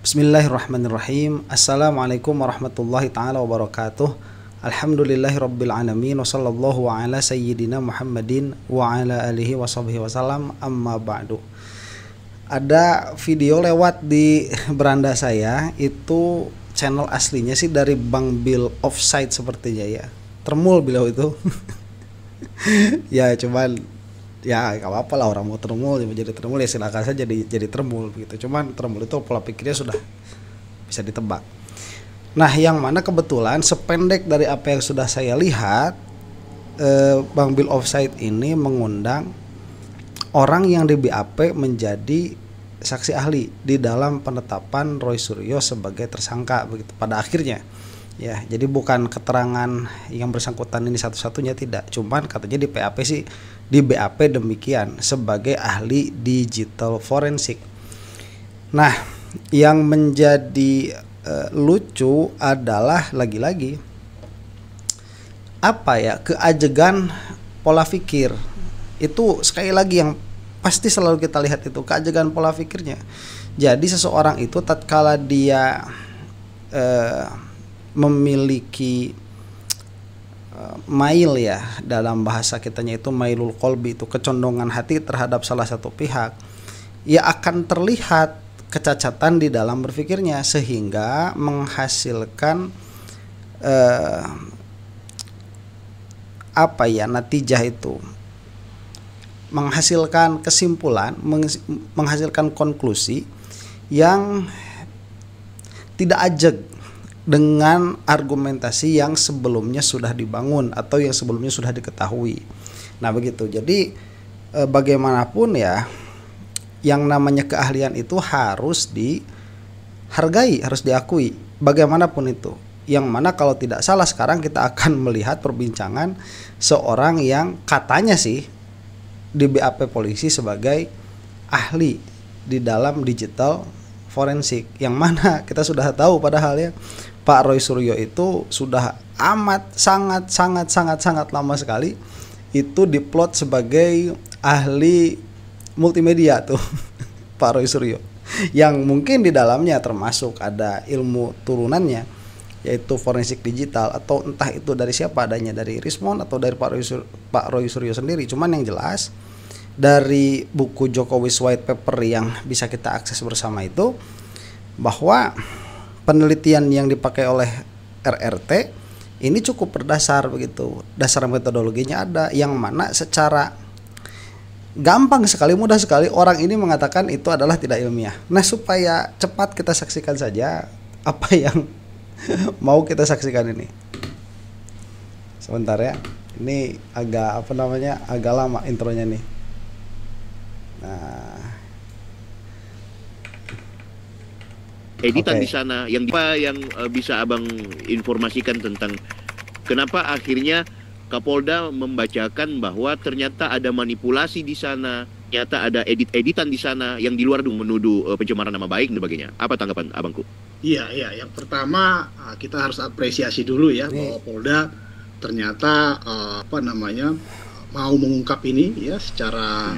Bismillahirrahmanirrahim. Assalamualaikum warahmatullahi ta'ala wabarakatuh. Alhamdulillahirabbil alamin wa sallallahu ala sayyidina Muhammadin wa ala alihi wa sahbihi wasallam, amma ba'du. Ada video lewat di beranda saya, itu channel aslinya sih dari Bang Bill Offside sepertinya ya. Termul beliau itu. Ya cuman ya gak apa-apa lah, orang mau termul jadi termul ya silakan saja jadi termul begitu. Cuman termul itu pola pikirnya sudah bisa ditebak. Nah, yang mana kebetulan sependek dari apa yang sudah saya lihat, Bang Bill Offside ini mengundang orang yang di BAP menjadi saksi ahli di dalam penetapan Roy Suryo sebagai tersangka begitu pada akhirnya. Ya, jadi bukan keterangan yang bersangkutan ini satu-satunya, tidak. Cuman katanya di PAP sih, di BAP demikian sebagai ahli digital forensik. Nah, yang menjadi lucu adalah lagi-lagi apa ya, keajegan pola pikir. Itu sekali lagi yang pasti selalu kita lihat, itu keajegan pola pikirnya. Jadi seseorang itu tatkala dia memiliki mail ya, dalam bahasa kitanya itu mailul kolbi, itu kecondongan hati terhadap salah satu pihak, ya akan terlihat kecacatan di dalam berpikirnya sehingga menghasilkan apa ya, natijah itu menghasilkan kesimpulan, menghasilkan konklusi yang tidak ajeg dengan argumentasi yang sebelumnya sudah dibangun atau yang sebelumnya sudah diketahui. Nah begitu. Jadi bagaimanapun ya, yang namanya keahlian itu harus dihargai, harus diakui bagaimanapun itu. Yang mana kalau tidak salah sekarang kita akan melihat perbincangan seorang yang katanya sih di BAP polisi sebagai ahli di dalam digital forensik, yang mana kita sudah tahu padahal ya, Pak Roy Suryo itu sudah sangat lama sekali itu diplot sebagai ahli multimedia tuh Pak Roy Suryo, yang mungkin di dalamnya termasuk ada ilmu turunannya yaitu forensik digital, atau entah itu dari siapa adanya, dari Rismon atau dari Pak Roy Suryo sendiri. Cuman yang jelas dari buku Jokowi's White Paper yang bisa kita akses bersama itu, bahwa penelitian yang dipakai oleh RRT ini cukup berdasar begitu. Dasar metodologinya ada, yang mana secara gampang sekali, mudah sekali orang ini mengatakan itu adalah tidak ilmiah. Nah, supaya cepat kita saksikan saja apa yang mau kita saksikan ini. Sebentar ya. Ini agak agak lama intronya nih. Nah, editan di sana yang bisa Abang informasikan tentang kenapa akhirnya Kapolda membacakan bahwa ternyata ada manipulasi di sana, ternyata ada edit-editan di sana yang di luar menuduh pencemaran nama baik dan sebagainya. Apa tanggapan Abangku? Iya, yang pertama kita harus apresiasi dulu ya bahwa Polda ternyata mau mengungkap ini ya secara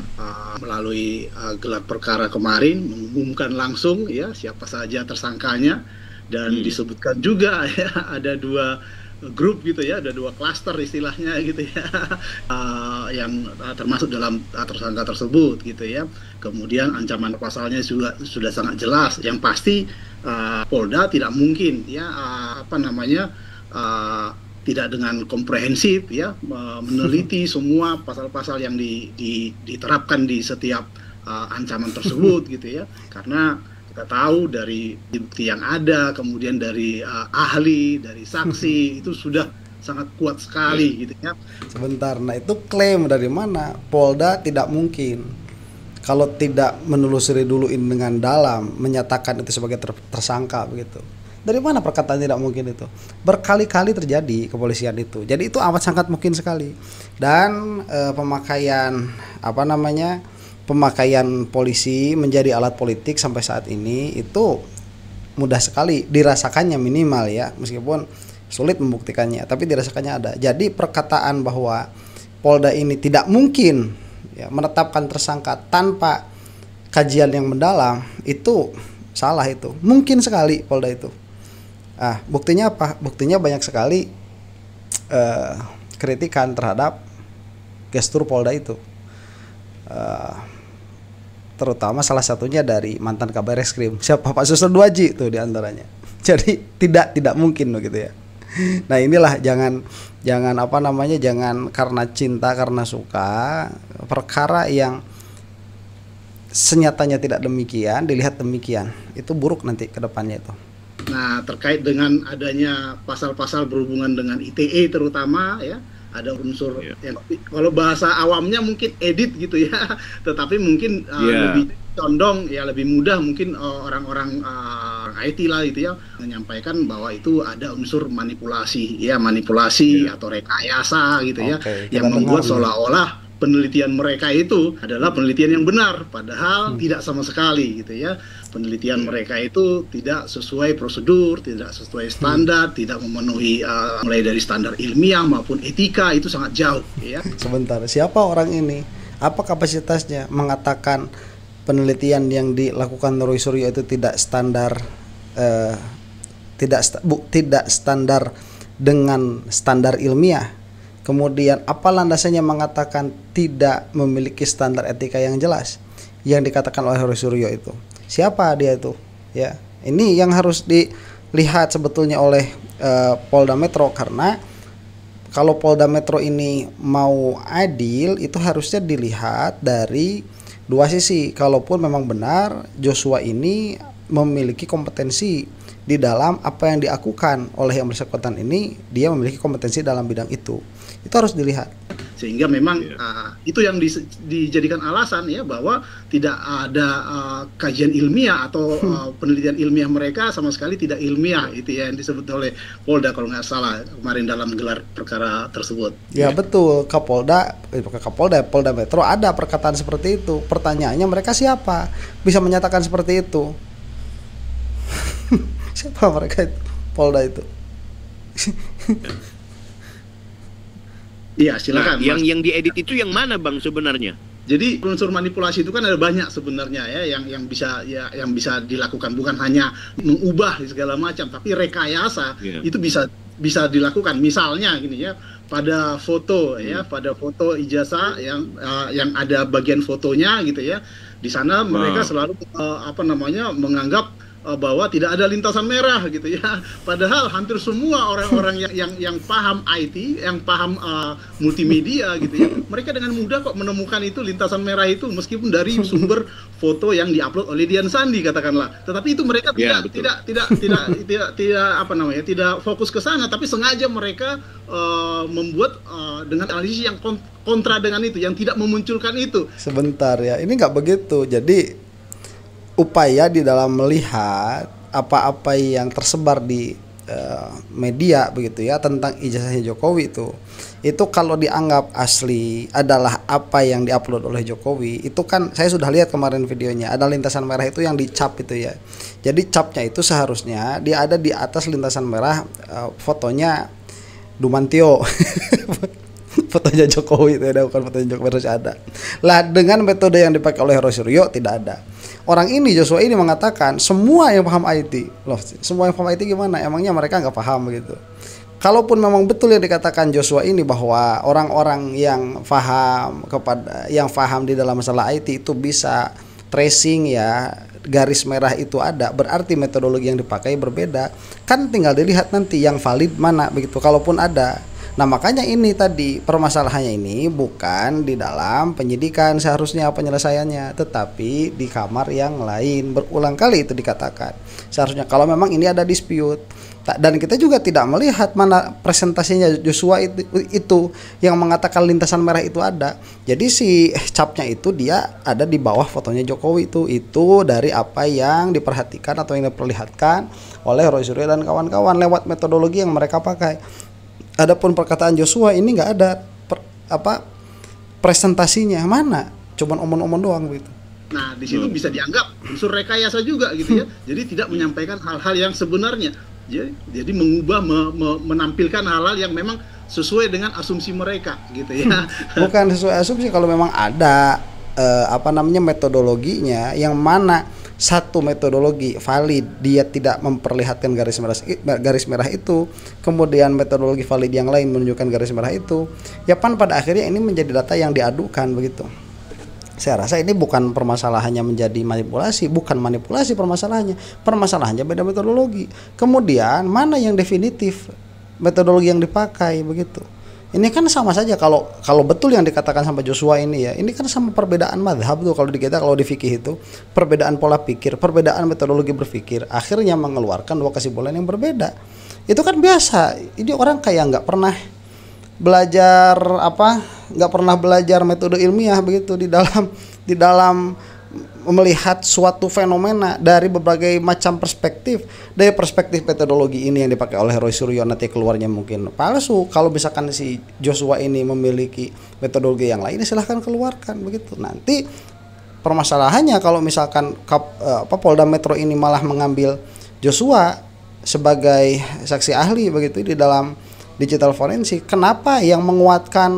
melalui gelar perkara kemarin, mengumumkan langsung ya siapa saja tersangkanya, dan disebutkan juga ya ada dua grup gitu ya, ada dua klaster istilahnya gitu ya, yang termasuk dalam tersangka tersebut gitu ya. Kemudian ancaman pasalnya sudah sangat jelas. Yang pasti Polda tidak mungkin ya tidak dengan komprehensif ya meneliti semua pasal-pasal yang diterapkan di setiap ancaman tersebut gitu ya, karena kita tahu dari bukti yang ada, kemudian dari ahli, dari saksi itu sudah sangat kuat sekali gitu ya. Sebentar, nah itu klaim dari mana? Polda tidak mungkin kalau tidak menelusuri dulu ini dengan dalam menyatakan itu sebagai tersangka begitu. Dari mana perkataan tidak mungkin itu? Berkali-kali terjadi kepolisian itu. Jadi itu amat sangat mungkin sekali. Dan pemakaian pemakaian polisi menjadi alat politik sampai saat ini itu mudah sekali dirasakannya, minimal ya, meskipun sulit membuktikannya, tapi dirasakannya ada. Jadi perkataan bahwa Polda ini tidak mungkin ya menetapkan tersangka tanpa kajian yang mendalam itu salah itu. Mungkin sekali Polda itu. Buktinya apa? Buktinya banyak sekali kritikan terhadap gestur Polda itu. Terutama salah satunya dari mantan Kabar Reskrim, siapa Pak Susno Duaji itu diantaranya. Jadi tidak mungkin begitu ya. Nah inilah jangan jangan karena cinta, karena suka perkara yang senyatanya tidak demikian dilihat demikian, itu buruk nanti ke depannya itu. Nah, terkait dengan adanya pasal-pasal berhubungan dengan ITE terutama ya, ada unsur yang kalau bahasa awamnya mungkin edit gitu ya, tetapi mungkin lebih condong ya, lebih mudah mungkin orang-orang IT lah gitu ya menyampaikan bahwa itu ada unsur manipulasi atau rekayasa gitu ya, yang membuat seolah-olah penelitian mereka itu adalah penelitian yang benar, padahal tidak sama sekali gitu ya. Penelitian mereka itu tidak sesuai prosedur, tidak sesuai standar, tidak memenuhi mulai dari standar ilmiah maupun etika, itu sangat jauh ya. Sebentar, siapa orang ini? Apa kapasitasnya mengatakan penelitian yang dilakukan Roy Suryo itu tidak standar, tidak standar dengan standar ilmiah? Kemudian apa landasannya mengatakan tidak memiliki standar etika yang jelas yang dikatakan oleh Roy Suryo itu? Siapa dia itu? Ya, ini yang harus dilihat sebetulnya oleh Polda Metro, karena kalau Polda Metro ini mau adil itu harusnya dilihat dari dua sisi. Kalaupun memang benar Joshua ini memiliki kompetensi di dalam apa yang diakukan oleh yang bersangkutan ini, dia memiliki kompetensi dalam bidang itu harus dilihat. Sehingga memang itu yang dijadikan alasan ya, bahwa tidak ada kajian ilmiah atau penelitian ilmiah mereka sama sekali tidak ilmiah, itu ya yang disebut oleh Polda kalau nggak salah kemarin dalam gelar perkara tersebut. Ya betul, Polda Metro ada perkataan seperti itu. Pertanyaannya mereka siapa bisa menyatakan seperti itu? Siapa mereka itu? Polda itu. Iya, silakan. Nah, yang diedit itu yang mana Bang sebenarnya? Jadi unsur manipulasi itu kan ada banyak sebenarnya ya, yang bisa dilakukan, bukan hanya mengubah segala macam, tapi rekayasa itu bisa dilakukan. Misalnya gini ya, pada foto pada foto ijazah yang ada bagian fotonya gitu ya, di sana mereka selalu menganggap bahwa tidak ada lintasan merah gitu ya. Padahal hampir semua orang-orang yang paham IT, yang paham multimedia gitu ya, mereka dengan mudah kok menemukan itu lintasan merah itu, meskipun dari sumber foto yang diupload oleh Dian Sandi katakanlah. Tetapi itu mereka tidak fokus ke sana, tapi sengaja mereka membuat dengan analisis yang kontra dengan itu, yang tidak memunculkan itu. Sebentar ya, ini nggak begitu. Jadi upaya di dalam melihat apa-apa yang tersebar di media begitu ya tentang ijazahnya Jokowi itu kalau dianggap asli adalah apa yang diupload oleh Jokowi, itu kan saya sudah lihat kemarin videonya, ada lintasan merah itu yang dicap itu ya. Jadi capnya itu seharusnya dia ada di atas lintasan merah, fotonya Dumantio. Fotonya Jokowi itu ada, bukan fotonya Jokowi, harus ada. Lah dengan metode yang dipakai oleh Roy Suryo tidak ada. Orang ini, Joshua ini mengatakan semua yang paham IT. Loh, semua yang paham IT gimana? Emangnya mereka nggak paham begitu? Kalaupun memang betul yang dikatakan Joshua ini bahwa orang-orang yang paham di dalam masalah IT itu bisa tracing ya, garis merah itu ada, berarti metodologi yang dipakai berbeda. Kan tinggal dilihat nanti yang valid mana begitu, kalaupun ada. Nah makanya ini tadi permasalahannya ini bukan di dalam penyidikan seharusnya penyelesaiannya, tetapi di kamar yang lain. Berulang kali itu dikatakan. Seharusnya kalau memang ini ada dispute, dan kita juga tidak melihat mana presentasinya Joshua itu yang mengatakan lintasan merah itu ada. Jadi si capnya itu dia ada di bawah fotonya Jokowi itu dari apa yang diperhatikan atau yang diperlihatkan oleh Roy Suryo dan kawan-kawan lewat metodologi yang mereka pakai. Adapun perkataan Joshua ini nggak ada presentasinya, mana? Cuman omong-omong doang gitu. Nah di situ bisa dianggap unsur rekayasa juga gitu ya. Jadi tidak menyampaikan hal-hal yang sebenarnya. Jadi mengubah, menampilkan hal-hal yang memang sesuai dengan asumsi mereka gitu ya. Bukan sesuai asumsi, kalau memang ada metodologinya yang mana satu metodologi valid, dia tidak memperlihatkan garis merah itu, kemudian metodologi valid yang lain menunjukkan garis merah itu, ya pan pada akhirnya ini menjadi data yang diadukan begitu. Saya rasa ini bukan permasalahannya menjadi manipulasi, bukan manipulasi permasalahannya beda metodologi. Kemudian mana yang definitif metodologi yang dipakai begitu. Ini kan sama saja kalau betul yang dikatakan sama Joshua ini ya, ini kan sama perbedaan madhab tuh kalau di kita, kalau di fikih itu perbedaan pola pikir, perbedaan metodologi berpikir, akhirnya mengeluarkan dua kesimpulan yang berbeda. Itu kan biasa. Ini orang kayak nggak pernah belajar metode ilmiah begitu di dalam melihat suatu fenomena dari berbagai macam perspektif. Dari perspektif metodologi ini yang dipakai oleh Roy Suryo nanti keluarnya mungkin palsu. Kalau misalkan si Joshua ini memiliki metodologi yang lain, silahkan keluarkan begitu. Nanti permasalahannya kalau misalkan Polda Metro ini malah mengambil Joshua sebagai saksi ahli begitu di dalam digital forensik, kenapa yang menguatkan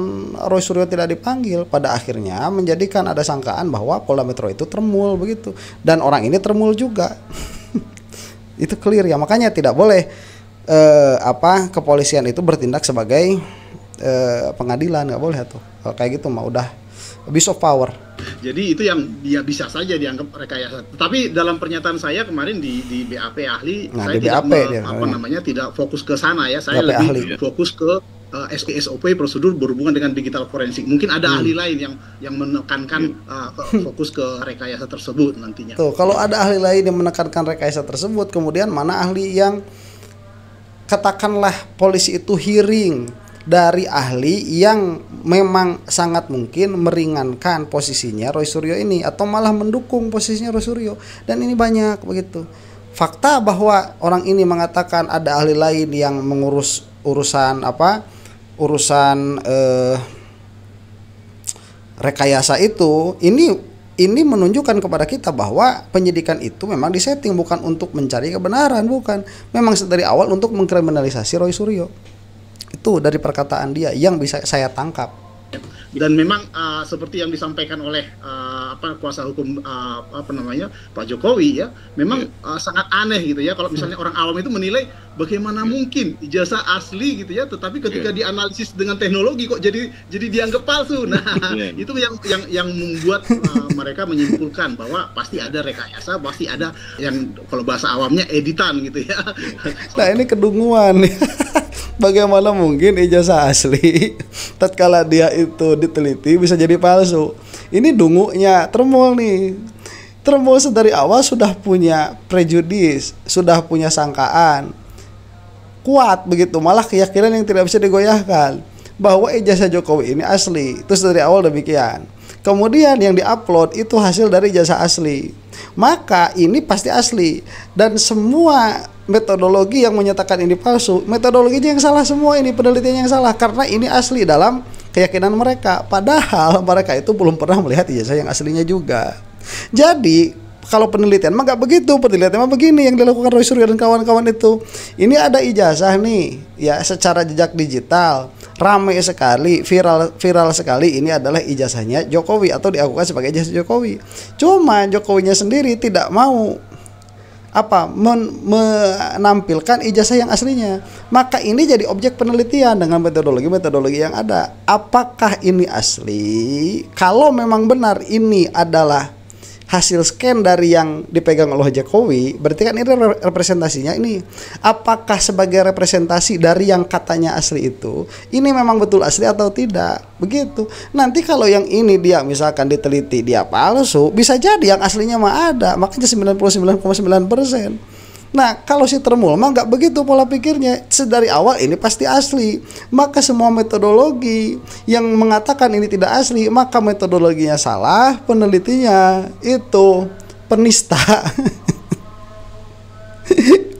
Roy Suryo tidak dipanggil? Pada akhirnya menjadikan ada sangkaan bahwa Polda Metro itu termul begitu, dan orang ini termul juga. Itu clear ya, makanya tidak boleh kepolisian itu bertindak sebagai pengadilan, nggak boleh tuh. Kalau kayak gitu mah udah abuse of power. Jadi itu yang dia bisa saja dianggap rekayasa. Tapi dalam pernyataan saya kemarin di BAP ahli, saya tidak fokus ke sana ya. Saya lebih fokus ke SOP prosedur berhubungan dengan digital forensik. Mungkin ada ahli lain yang menekankan fokus ke rekayasa tersebut nantinya. Tuh, kalau ada ahli lain yang menekankan rekayasa tersebut, kemudian mana ahli yang katakanlah polisi itu hearing dari ahli yang memang sangat mungkin meringankan posisinya Roy Suryo ini atau malah mendukung posisinya Roy Suryo, dan ini banyak begitu. Fakta bahwa orang ini mengatakan ada ahli lain yang mengurus urusan rekayasa itu, ini menunjukkan kepada kita bahwa penyidikan itu memang disetting bukan untuk mencari kebenaran, bukan, memang dari awal untuk mengkriminalisasi Roy Suryo. Itu dari perkataan dia yang bisa saya tangkap. Dan memang seperti yang disampaikan oleh kuasa hukum Pak Jokowi ya, memang sangat aneh gitu ya kalau misalnya orang awam itu menilai bagaimana mungkin ijazah asli gitu ya, tetapi ketika dianalisis dengan teknologi kok jadi dianggap palsu. Nah, itu yang membuat mereka menyimpulkan bahwa pasti ada rekayasa, pasti ada yang kalau bahasa awamnya editan gitu ya. Nah, ini kedunguan. Bagaimana mungkin ijazah asli tatkala dia itu diteliti bisa jadi palsu? Ini dungunya termul nih. Termul dari awal sudah punya prejudis, sudah punya sangkaan kuat begitu, malah keyakinan yang tidak bisa digoyahkan bahwa ijazah Jokowi ini asli. Terus dari awal demikian. Kemudian yang diupload itu hasil dari ijazah asli. Maka ini pasti asli, dan semua metodologi yang menyatakan ini palsu, metodologinya yang salah semua, ini penelitiannya yang salah karena ini asli dalam keyakinan mereka, padahal mereka itu belum pernah melihat ijazah yang aslinya juga. Jadi kalau penelitian mah nggak begitu, penelitian mah begini yang dilakukan Roy Suryo dan kawan-kawan itu. Ini ada ijazah nih ya, secara jejak digital ramai sekali, viral sekali, ini adalah ijazahnya Jokowi atau diakukan sebagai ijazah Jokowi. Cuma Jokowinya sendiri tidak mau menampilkan ijazah yang aslinya. Maka ini jadi objek penelitian dengan metodologi yang ada. Apakah ini asli? Kalau memang benar ini adalah hasil scan dari yang dipegang oleh Jokowi, berarti kan ini representasinya ini. Apakah sebagai representasi dari yang katanya asli itu, ini memang betul asli atau tidak? Begitu. Nanti kalau yang ini dia misalkan diteliti dia palsu, bisa jadi yang aslinya mah ada, makanya 99,9%. Nah, kalau si termul mah nggak begitu pola pikirnya. Sedari awal ini pasti asli. Maka semua metodologi yang mengatakan ini tidak asli, maka metodologinya salah, penelitinya itu penista.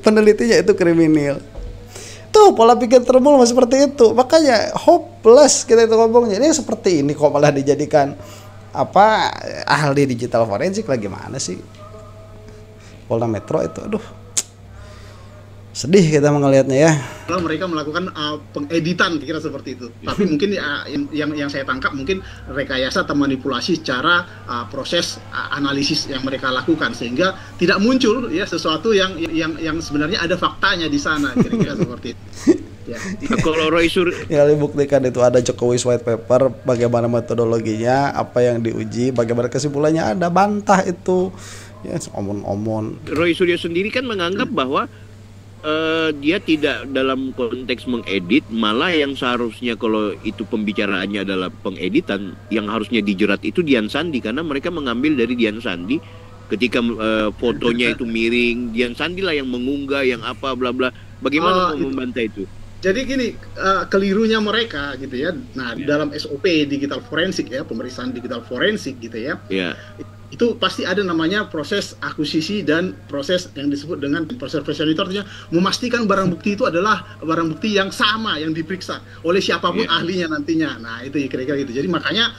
Penelitinya itu kriminal. Tuh pola pikir termul mah seperti itu. Makanya hopeless kita itu ngomongnya. Ini seperti ini kok malah dijadikan ahli digital forensik lagi, mana sih? Polda Metro itu, aduh. Sedih kita melihatnya ya. kalau mereka melakukan pengeditan, kira seperti itu. Tapi mungkin yang saya tangkap mungkin rekayasa atau manipulasi secara proses analisis yang mereka lakukan, sehingga tidak muncul ya sesuatu yang sebenarnya ada faktanya di sana, kira-kira seperti itu. Ya. Kalau Roy Suryo yang dibuktikan itu ada Jokowi's White Paper, bagaimana metodologinya, apa yang diuji, bagaimana kesimpulannya, ada, bantah itu. Ya, omon-omon. Roy Suryo sendiri kan menganggap bahwa dia tidak dalam konteks mengedit, malah yang seharusnya kalau itu pembicaraannya adalah pengeditan, yang harusnya dijerat itu Dian Sandi, karena mereka mengambil dari Dian Sandi ketika fotonya itu miring, Dian Sandi lah yang mengunggah, yang apa bla bla. Bagaimana membantah itu? Jadi gini, kelirunya mereka gitu ya. Nah, dalam SOP digital forensik ya, pemeriksaan digital forensik gitu ya. Itu pasti ada namanya proses akuisisi dan proses yang disebut dengan proses itu artinya memastikan barang bukti itu adalah barang bukti yang sama yang diperiksa oleh siapapun ahlinya nantinya. Nah, itu kira-kira gitu. Jadi makanya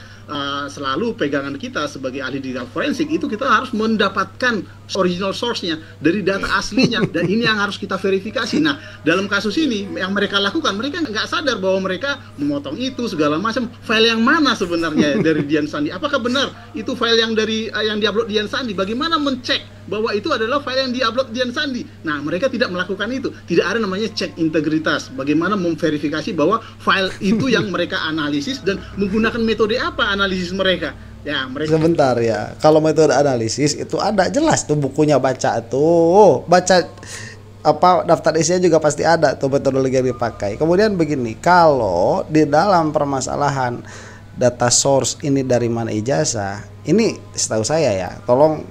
selalu pegangan kita sebagai ahli digital forensik itu kita harus mendapatkan original source-nya dari data aslinya, dan ini yang harus kita verifikasi. Nah, dalam kasus ini yang mereka lakukan, mereka nggak sadar bahwa mereka memotong itu segala macam. File yang mana sebenarnya dari Dian Sandi? Apakah benar itu file yang diupload Dian Sandi? Bagaimana mencek bahwa itu adalah file yang diupload Dian Sandi? Nah, mereka tidak melakukan itu. Tidak ada namanya cek integritas. Bagaimana memverifikasi bahwa file itu yang mereka analisis dan menggunakan metode apa analisis mereka? Ya, mereka. Sebentar ya. Kalau metode analisis itu ada jelas tuh bukunya, baca tuh. Baca apa daftar isinya juga pasti ada tuh metodologi yang dipakai. Kemudian begini, kalau di dalam permasalahan data source ini dari mana ijazah, ini setahu saya ya, tolong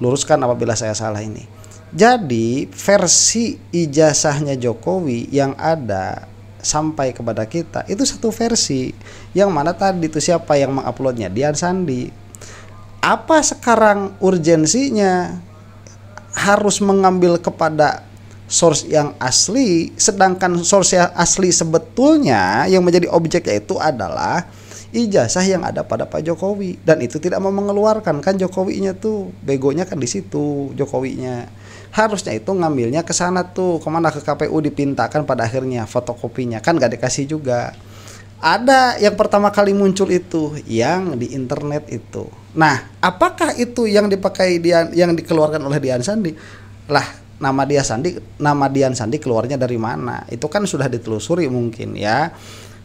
luruskan apabila saya salah ini. Jadi versi ijazahnya Jokowi yang ada sampai kepada kita itu satu versi, yang mana tadi itu siapa yang menguploadnya? Dian Sandi. Apa sekarang urgensinya harus mengambil kepada source yang asli, sedangkan source yang asli sebetulnya yang menjadi objeknya itu adalah ijazah yang ada pada Pak Jokowi, dan itu tidak mau mengeluarkan, kan Jokowinya tuh begonya kan di situ. Jokowinya harusnya itu ngambilnya ke sana tuh, kemana, ke KPU, dipintakan pada akhirnya fotokopinya, kan gak dikasih juga. Ada yang pertama kali muncul itu yang di internet itu. Nah, apakah itu yang dipakai yang dikeluarkan oleh Dian Sandi? Lah, nama Dian Sandi keluarnya dari mana? Itu kan sudah ditelusuri mungkin ya.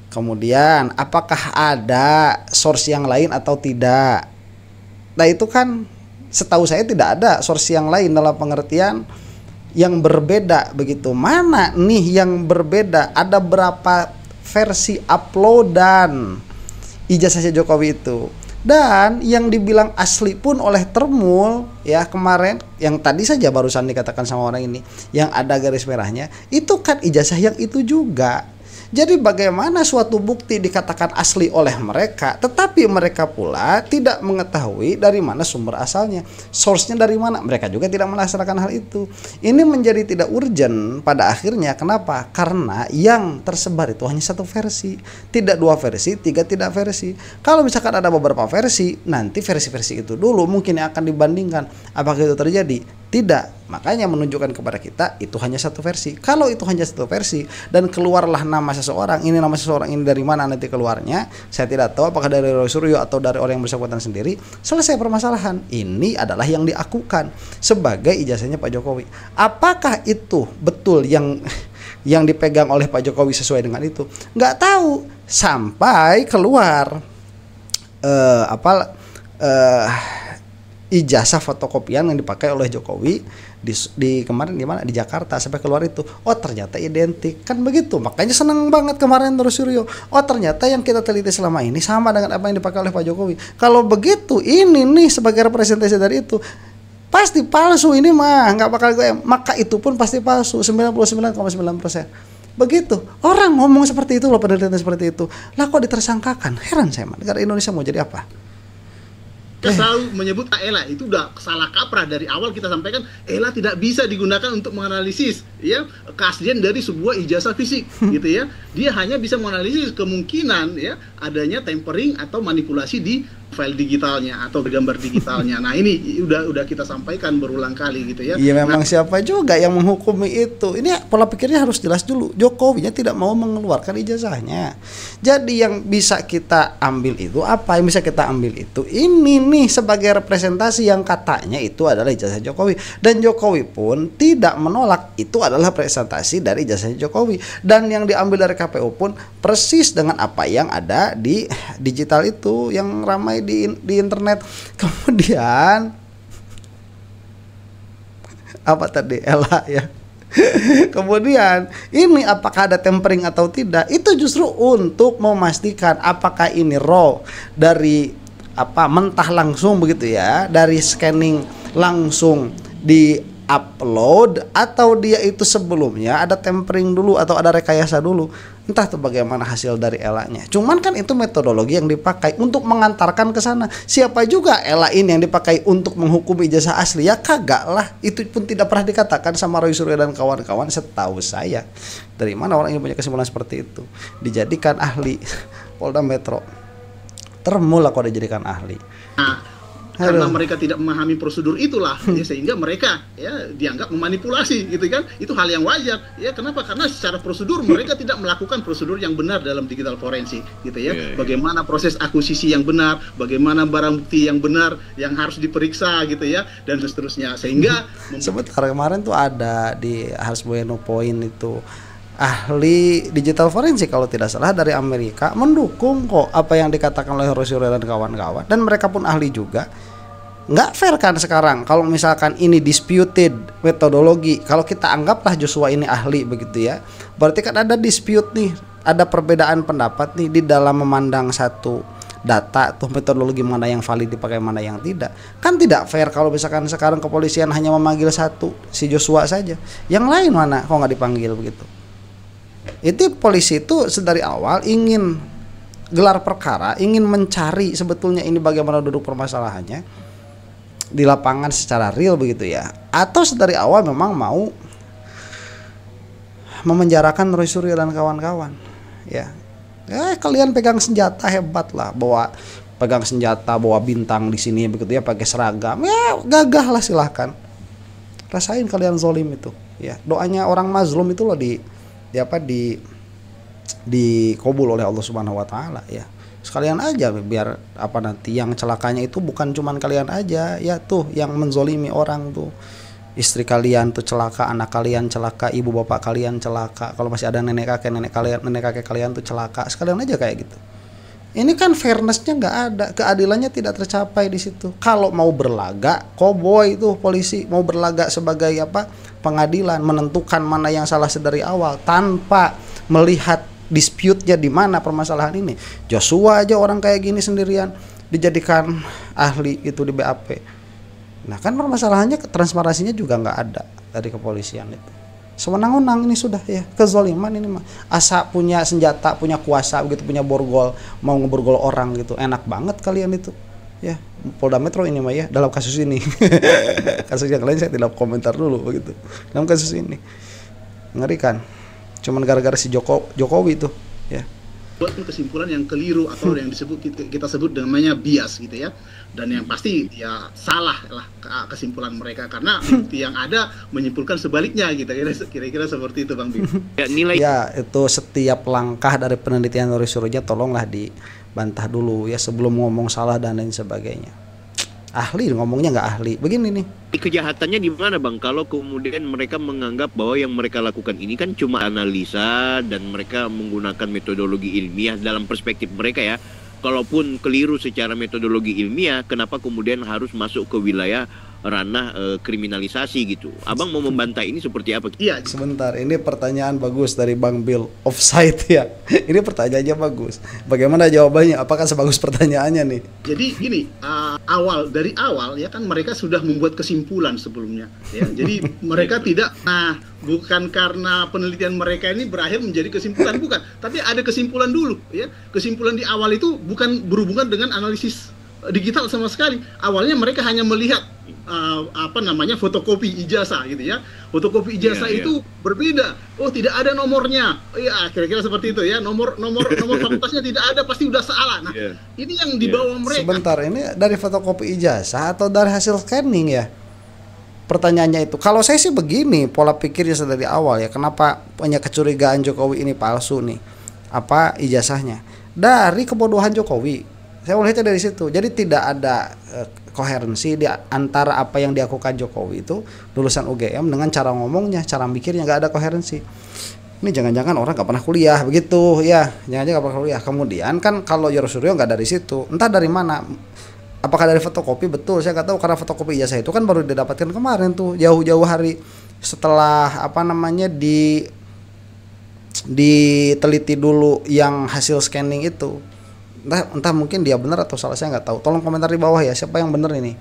Kemudian apakah ada source yang lain atau tidak? Nah, itu kan setahu saya tidak ada source yang lain dalam pengertian yang berbeda begitu. Mana nih yang berbeda? Ada berapa versi uploadan ijazahnya Jokowi itu? Dan yang dibilang asli pun oleh Termul ya kemarin, yang tadi saja barusan dikatakan sama orang ini, yang ada garis merahnya, itu kan ijazah yang itu juga. Jadi bagaimana suatu bukti dikatakan asli oleh mereka, tetapi mereka pula tidak mengetahui dari mana sumber asalnya, source-nya dari mana. Mereka juga tidak melaksanakan hal itu. Ini menjadi tidak urgent pada akhirnya. Kenapa? Karena yang tersebar itu hanya satu versi, tidak dua versi, tiga tidak versi. Kalau misalkan ada beberapa versi, nanti versi-versi itu dulu mungkin yang akan dibandingkan. Apakah itu terjadi? Tidak. Makanya menunjukkan kepada kita itu hanya satu versi. Kalau itu hanya satu versi dan keluarlah nama seseorang, ini nama seseorang ini dari mana nanti keluarnya, saya tidak tahu apakah dari Roy Suryo atau dari orang yang bersangkutan sendiri. Selesai permasalahan. Ini adalah yang diakukan sebagai ijazahnya Pak Jokowi. Apakah itu betul yang dipegang oleh Pak Jokowi sesuai dengan itu? Nggak tahu sampai keluar ijazah fotokopian yang dipakai oleh Jokowi di kemarin di mana, di Jakarta, sampai keluar itu, oh ternyata identik, kan begitu. Makanya senang banget kemarin Roy Suryo, oh ternyata yang kita teliti selama ini sama dengan apa yang dipakai oleh Pak Jokowi. Kalau begitu, ini nih sebagai representasi dari itu pasti palsu, ini mah nggak bakal gue, maka itu pun pasti palsu 99,9%. Begitu orang ngomong seperti itu, loh, penelitian seperti itu, lah kok ditersangkakan? Heran saya, negara Indonesia mau jadi apa? Kita selalu menyebut ELA itu udah salah kaprah dari awal. Kita sampaikan ELA tidak bisa digunakan untuk menganalisis ya keaslian dari sebuah ijazah fisik gitu ya. Dia hanya bisa menganalisis kemungkinan ya adanya tampering atau manipulasi di file digitalnya atau gambar digitalnya. Nah, ini udah kita sampaikan berulang kali gitu ya. Iya, memang siapa juga yang menghukumi itu. Ini pola pikirnya harus jelas dulu. Jokowinya tidak mau mengeluarkan ijazahnya. Jadi yang bisa kita ambil itu apa? Yang bisa kita ambil itu ini nih sebagai representasi yang katanya itu adalah ijazah Jokowi, dan Jokowi pun tidak menolak itu adalah representasi dari ijazah Jokowi, dan yang diambil dari KPU pun persis dengan apa yang ada di digital itu yang ramai di internet. Kemudian apa tadi Ella ya. Kemudian ini apakah ada tempering atau tidak, itu justru untuk memastikan apakah ini raw dari apa mentah langsung begitu ya, dari scanning langsung di upload, atau dia itu sebelumnya ada tempering dulu atau ada rekayasa dulu. Entah tuh bagaimana hasil dari elanya. Cuman kan itu metodologi yang dipakai untuk mengantarkan ke sana. Siapa juga ELA ini yang dipakai untuk menghukum ijazah asli? Ya kagak lah. Itu pun tidak pernah dikatakan sama Roy Suryo dan kawan-kawan setahu saya. Dari mana orang yang punya kesimpulan seperti itu? Dijadikan ahli Polda Metro. Termula kok dijadikan ahli. Karena mereka tidak memahami prosedur itulah ya, sehingga mereka ya dianggap memanipulasi gitu kan. Itu hal yang wajar ya. Kenapa? Karena secara prosedur mereka tidak melakukan prosedur yang benar dalam digital forensik gitu ya. Bagaimana proses akuisisi yang benar, bagaimana barang bukti yang benar yang harus diperiksa gitu ya, dan seterusnya. Sehingga sebentar, kemarin tuh ada di Harsh Bueno Point itu ahli digital forensik kalau tidak salah dari Amerika mendukung kok apa yang dikatakan oleh Roy Suryo dan kawan-kawan, dan mereka pun ahli juga. Nggak fair kan sekarang kalau misalkan ini disputed metodologi, kalau kita anggaplah Joshua ini ahli begitu ya, berarti kan ada dispute nih, ada perbedaan pendapat nih di dalam memandang satu data tuh, metodologi mana yang valid dipakai mana yang tidak. Kan tidak fair kalau misalkan sekarang kepolisian hanya memanggil satu, si Joshua saja, yang lain mana kok nggak dipanggil begitu. Itu polisi itu sedari awal ingin gelar perkara, ingin mencari sebetulnya ini bagaimana duduk permasalahannya di lapangan secara real begitu ya, atau sedari awal memang mau memenjarakan Roy Suryo dan kawan-kawan ya. Kalian pegang senjata hebat lah, bawa pegang senjata, bawa bintang di sini begitu ya, pakai seragam ya, gagah lah, silahkan rasain kalian zolim itu ya. Doanya orang mazlum itu loh dikabul oleh Allah Subhanahu wa taala ya. Sekalian aja biar apa nanti yang celakanya itu bukan cuman kalian aja ya, tuh yang menzolimi orang tuh, istri kalian tuh celaka, anak kalian celaka, ibu bapak kalian celaka, kalau masih ada nenek kakek kalian tuh celaka, sekalian aja kayak gitu. Ini kan fairnessnya nggak ada, keadilannya tidak tercapai di situ. Kalau mau berlagak, cowboy itu polisi mau berlagak sebagai apa, pengadilan, menentukan mana yang salah sedari awal tanpa melihat dispute-nya di mana permasalahan ini. Joshua aja orang kayak gini sendirian dijadikan ahli itu di BAP. Nah kan permasalahannya transparansinya juga nggak ada dari kepolisian itu. Sewenang-wenang ini sudah ya, kezoliman ini mah. Asa punya senjata, punya kuasa begitu, punya borgol, mau ngeborgol orang gitu. Enak banget kalian itu. Ya, Polda Metro ini mah ya dalam kasus ini. Kasus yang lain saya tidak komentar dulu begitu. Dalam kasus ini ngerikan. Cuman gara-gara si Jokowi itu ya. Buat kesimpulan yang keliru atau yang disebut kita sebut namanya bias gitu ya. Dan yang pasti ya salah lah kesimpulan mereka, karena bukti yang ada menyimpulkan sebaliknya gitu. Kira-kira seperti itu Bang Bim. Ya, nilai ya itu setiap langkah dari penelitian Roy Suryo tolonglah dibantah dulu ya sebelum ngomong salah dan lain sebagainya. Ahli ngomongnya nggak ahli begini nih. Kejahatannya di mana Bang? Kalau kemudian mereka menganggap bahwa yang mereka lakukan ini kan cuma analisa dan mereka menggunakan metodologi ilmiah dalam perspektif mereka ya. Kalaupun keliru secara metodologi ilmiah, kenapa kemudian harus masuk ke wilayah ranah kriminalisasi gitu? Abang mau membantah ini seperti apa? Iya. Sebentar, ini pertanyaan bagus dari Bang Bill offside ya. Ini pertanyaannya bagus. Bagaimana jawabannya? Apakah sebagus pertanyaannya nih? Jadi gini, dari awal ya kan mereka sudah membuat kesimpulan sebelumnya. Ya. Jadi mereka tidak, bukan karena penelitian mereka ini berakhir menjadi kesimpulan, bukan. Tapi ada kesimpulan dulu ya. Kesimpulan di awal itu bukan berhubungan dengan analisis digital sama sekali. Awalnya mereka hanya melihat fotokopi ijazah gitu ya. Fotokopi ijazah itu berbeda. Oh, tidak ada nomornya. Iya, kira-kira seperti itu ya. Nomor fakultasnya tidak ada, pasti udah salah. Nah, ini yang dibawa mereka. Sebentar, ini dari fotokopi ijazah atau dari hasil scanning ya? Pertanyaannya itu. Kalau saya sih begini, pola pikirnya dari awal ya. Kenapa punya kecurigaan Jokowi ini palsu nih? Apa ijazahnya? Dari kebodohan Jokowi. Saya melihatnya dari situ. Jadi tidak ada koherensi di antara apa yang dilakukan Jokowi itu lulusan UGM dengan cara ngomongnya, cara mikirnya, nggak ada koherensi. Ini jangan-jangan orang nggak pernah kuliah begitu ya? Jangan-jangan nggak pernah kuliah. Kemudian kan kalau Yosuryo nggak dari situ, entah dari mana. Apakah dari fotokopi? Betul, saya nggak tahu karena fotokopi ijazah itu kan baru didapatkan kemarin tuh, jauh-jauh hari setelah diteliti dulu yang hasil scanning itu. Entah mungkin dia benar atau salah, saya nggak tahu. Tolong komentar di bawah ya, siapa yang benar ini.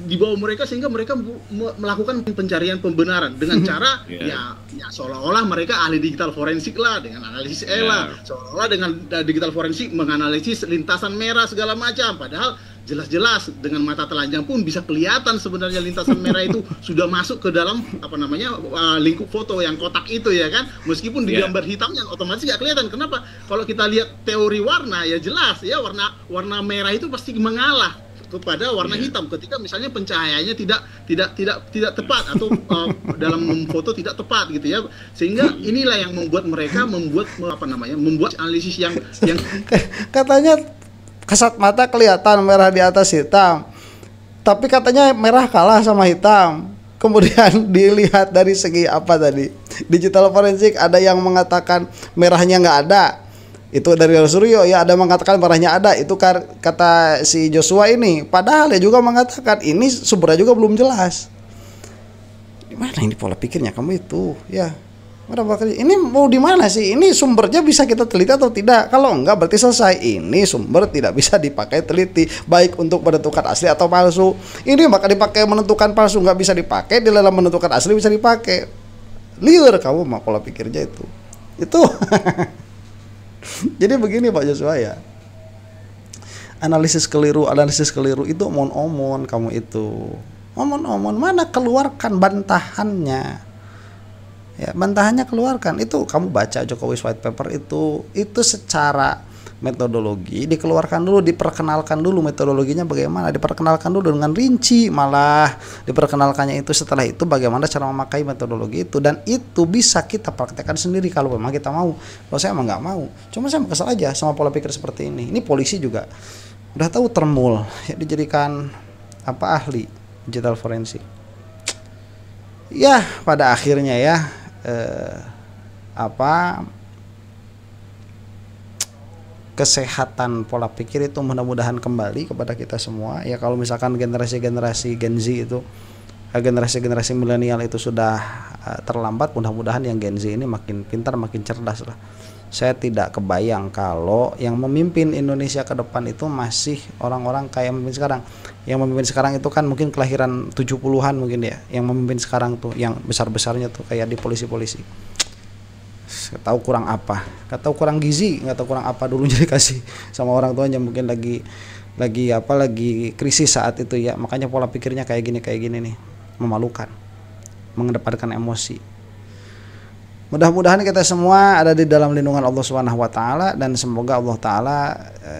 Di bawah mereka sehingga mereka melakukan pencarian pembenaran dengan cara ya seolah-olah mereka ahli digital forensik lah, dengan analisis ELA, seolah-olah dengan digital forensik menganalisis lintasan merah segala macam, padahal jelas-jelas dengan mata telanjang pun bisa kelihatan sebenarnya lintasan merah itu sudah masuk ke dalam lingkup foto yang kotak itu ya kan, meskipun di gambar hitamnya otomatis nggak kelihatan. Kenapa? Kalau kita lihat teori warna ya jelas ya, warna merah itu pasti mengalah kepada warna hitam ketika misalnya pencahayaannya tidak tepat atau dalam foto tidak tepat gitu ya, sehingga inilah yang membuat mereka membuat analisis yang katanya kasat mata kelihatan merah di atas hitam, tapi katanya merah kalah sama hitam. Kemudian dilihat dari segi apa tadi, digital forensik, ada yang mengatakan merahnya nggak ada, itu dari Suryo ya, ada mengatakan merahnya ada, itu kata si Joshua ini. Padahal dia juga mengatakan ini sumbernya juga belum jelas. Gimana ini pola pikirnya kamu itu ya? Ini mau di mana sih? Ini sumbernya bisa kita teliti atau tidak? Kalau enggak berarti selesai. Ini sumber tidak bisa dipakai teliti, baik untuk menentukan asli atau palsu. Ini maka dipakai menentukan palsu nggak bisa dipakai, di dalam menentukan asli bisa dipakai. Liar kamu mah pola pikirnya itu. Jadi begini Pak Joshua ya. Analisis keliru itu omon-omon kamu itu. Omon-omon, mana keluarkan bantahannya. Ya, bantahannya keluarkan. Itu kamu baca Jokowi white paper itu secara metodologi dikeluarkan dulu, diperkenalkan dulu metodologinya bagaimana, diperkenalkan dulu dengan rinci, malah diperkenalkannya itu setelah itu bagaimana cara memakai metodologi itu, dan itu bisa kita praktekkan sendiri kalau memang kita mau. Kalau saya emang nggak mau, cuma saya kesal aja sama pola pikir seperti ini. Ini polisi juga udah tahu termul ya, dijadikan ahli digital forensik. Ya pada akhirnya ya kesehatan pola pikir itu mudah-mudahan kembali kepada kita semua ya. Kalau misalkan generasi Gen Z itu, generasi milenial itu sudah terlambat, mudah-mudahan yang Gen Z ini makin pintar, makin cerdas lah. Saya tidak kebayang kalau yang memimpin Indonesia ke depan itu masih orang-orang kayak memimpin sekarang. Yang memimpin sekarang itu kan mungkin kelahiran 70-an mungkin ya. Yang memimpin sekarang tuh yang besar-besarnya tuh kayak di polisi-polisi. Gak tahu kurang apa, gak tahu kurang gizi, gak tahu kurang apa dulu jadi kasih sama orang tuanya, mungkin lagi krisis saat itu ya. Makanya pola pikirnya kayak gini nih, memalukan, mengedepankan emosi. Mudah-mudahan kita semua ada di dalam lindungan Allah Subhanahu wa taala, dan semoga Allah taala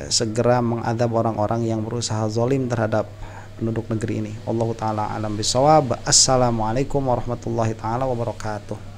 segera mengadab orang-orang yang berusaha zalim terhadap penduduk negeri ini. Wallahu taala alam bisawab. Assalamualaikum warahmatullahi taala wabarakatuh.